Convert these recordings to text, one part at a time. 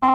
Good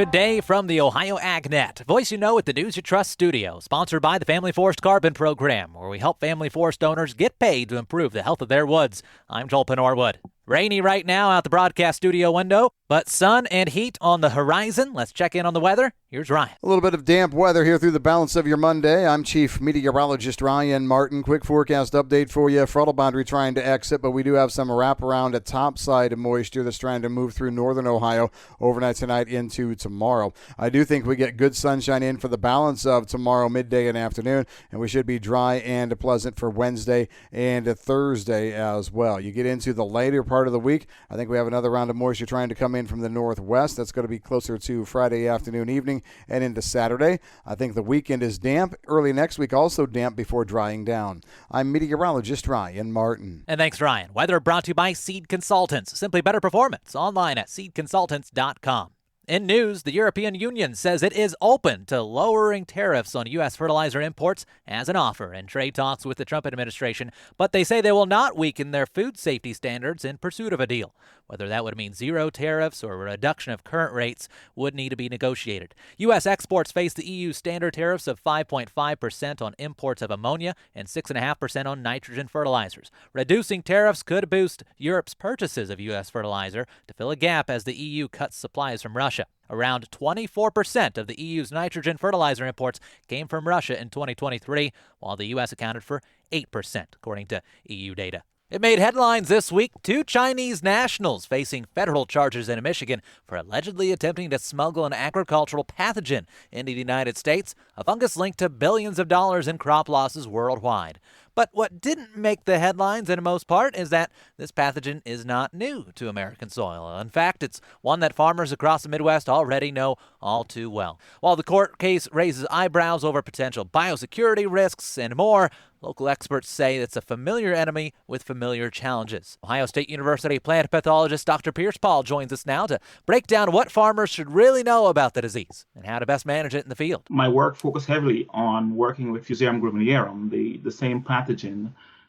day from the Ohio AgNet. Voice you know at the News You Trust studio, sponsored by the Family Forest Carbon Program, where we help family forest owners get paid to improve the health of their woods. I'm Joel Penorwood. Rainy right now out the broadcast studio window, but sun and heat on the horizon. Let's check in on the weather. Here's Ryan. A little bit of damp weather here through the balance of your Monday. I'm Chief Meteorologist Ryan Martin. Quick forecast update for you. Frontal boundary trying to exit, but we do have some wraparound at top side of moisture that's trying to move through northern Ohio overnight tonight into tomorrow. I do think we get good sunshine in for the balance of tomorrow, midday and afternoon, and we should be dry and pleasant for Wednesday and Thursday as well. You get into the later part of the week, I think we have another round of moisture trying to come in from the northwest. That's going to be closer to Friday afternoon, evening, and into Saturday. I think the weekend is damp. Early next week also damp before drying down. I'm meteorologist Ryan Martin. And thanks, Ryan. Weather brought to you by Seed Consultants. Simply better performance. Online at seedconsultants.com. In news, the European Union says it is open to lowering tariffs on U.S. fertilizer imports as an offer in trade talks with the Trump administration, but they say they will not weaken their food safety standards in pursuit of a deal. Whether that would mean zero tariffs or a reduction of current rates would need to be negotiated. U.S. exports face the EU standard tariffs of 5.5% on imports of ammonia and 6.5% on nitrogen fertilizers. Reducing tariffs could boost Europe's purchases of U.S. fertilizer to fill a gap as the EU cuts supplies from Russia. Around 24% of the EU's nitrogen fertilizer imports came from Russia in 2023, while the U.S. accounted for 8%, according to EU data. It made headlines this week. 2 Chinese nationals facing federal charges in Michigan for allegedly attempting to smuggle an agricultural pathogen into the United States, a fungus linked to billions of dollars in crop losses worldwide. But what didn't make the headlines, in most part, is that this pathogen is not new to American soil. In fact, it's one that farmers across the Midwest already know all too well. While the court case raises eyebrows over potential biosecurity risks and more, local experts say it's a familiar enemy with familiar challenges. Ohio State University plant pathologist Dr. Pierce Paul joins us now to break down what farmers should really know about the disease and how to best manage it in the field. My work focused heavily on working with Fusarium graminearum, the same pathogen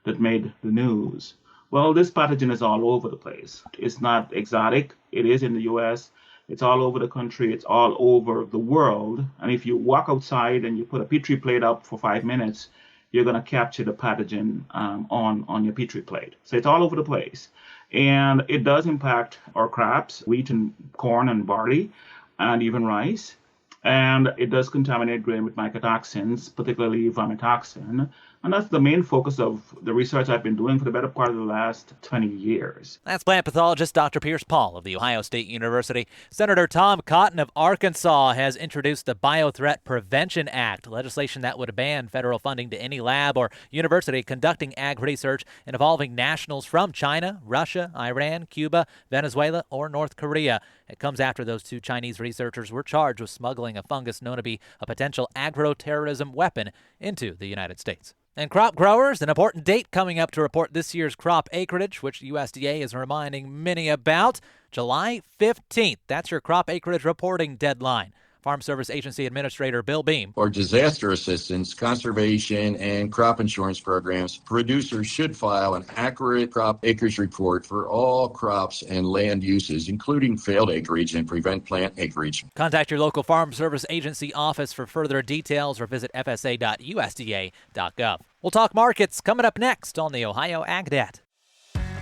that made the news. Well, this pathogen is all over the place. It's not exotic. It is in the U.S. It's all over the country. It's all over the world. And if you walk outside and you put a Petri plate up for 5 minutes, you're going to capture the pathogen on your Petri plate. So it's all over the place. And it does impact our crops, wheat and corn and barley, and even rice. And it does contaminate grain with mycotoxins, particularly vomitoxin. And that's the main focus of the research I've been doing for the better part of the last 20 years. That's plant pathologist Dr. Pierce Paul of the Ohio State University. Senator Tom Cotton of Arkansas has introduced the Biothreat Prevention Act, legislation that would ban federal funding to any lab or university conducting ag research involving nationals from China, Russia, Iran, Cuba, Venezuela, or North Korea. It comes after those 2 Chinese researchers were charged with smuggling a fungus known to be a potential agro-terrorism weapon into the United States. And crop growers, an important date coming up to report this year's crop acreage, which USDA is reminding many about. July 15th. That's your crop acreage reporting deadline. Farm Service Agency Administrator Bill Beam. For disaster assistance, conservation, and crop insurance programs, producers should file an accurate crop acreage report for all crops and land uses, including failed acreage, and prevent plant acreage. Contact your local Farm Service Agency office for further details or visit fsa.usda.gov. We'll talk markets coming up next on the Ohio AgNet.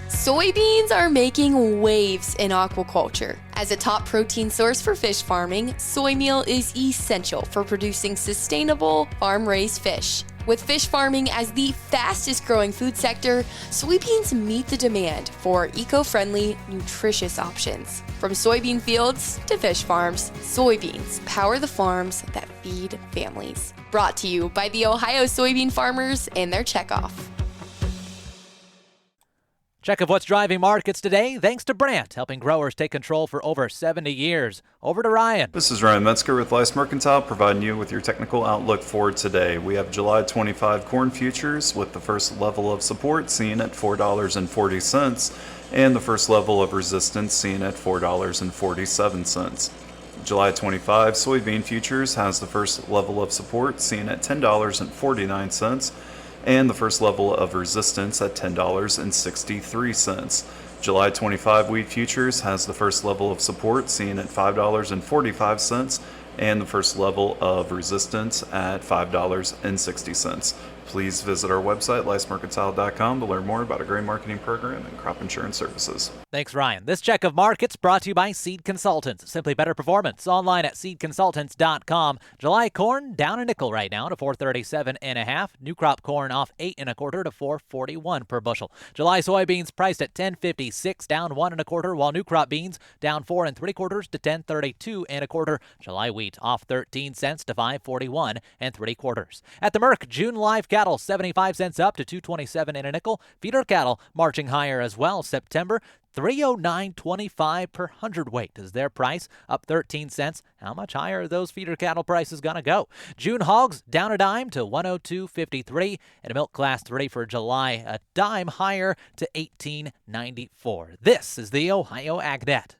Soybeans are making waves in aquaculture. As a top protein source for fish farming, soy meal is essential for producing sustainable farm-raised fish. With fish farming as the fastest growing food sector, soybeans meet the demand for eco-friendly, nutritious options. From soybean fields to fish farms, soybeans power the farms that feed families. Brought to you by the Ohio soybean farmers and their checkoff. Check of what's driving markets today, thanks to Brandt, helping growers take control for over 70 years. Over to Ryan. This is Ryan Metzger with Lice Mercantile, providing you with your technical outlook for today. We have July 25 corn futures with the first level of support seen at $4.40 and the first level of resistance seen at $4.47. July 25 soybean futures has the first level of support seen at $10.49 and the first level of resistance at $10.63. July 25 wheat futures has the first level of support seen at $5.45 and the first level of resistance at $5.60. Please visit our website, licemercantile.com, to learn more about our grain marketing program and crop insurance services. Thanks, Ryan. This check of markets brought to you by Seed Consultants. Simply better performance. Online at seedconsultants.com. July corn down a nickel right now to $4.37.5. New crop corn off 8 1/4 to $4.41 per bushel. July soybeans priced at $10.56, down 1 1/4, while new crop beans down 4 3/4 to $10.32 1/4. July wheat off 13 cents to $5.41 3/4. At the Merc, June live cattle 75 cents up to $2.27 1/nickel. Feeder cattle marching higher as well. September 309.25 per hundredweight is their price, up 13 cents. How much higher are those feeder cattle prices going to go? June hogs down a dime to 102.53, and a milk class 3 for July a dime higher to 18.94. This is the Ohio AgNet.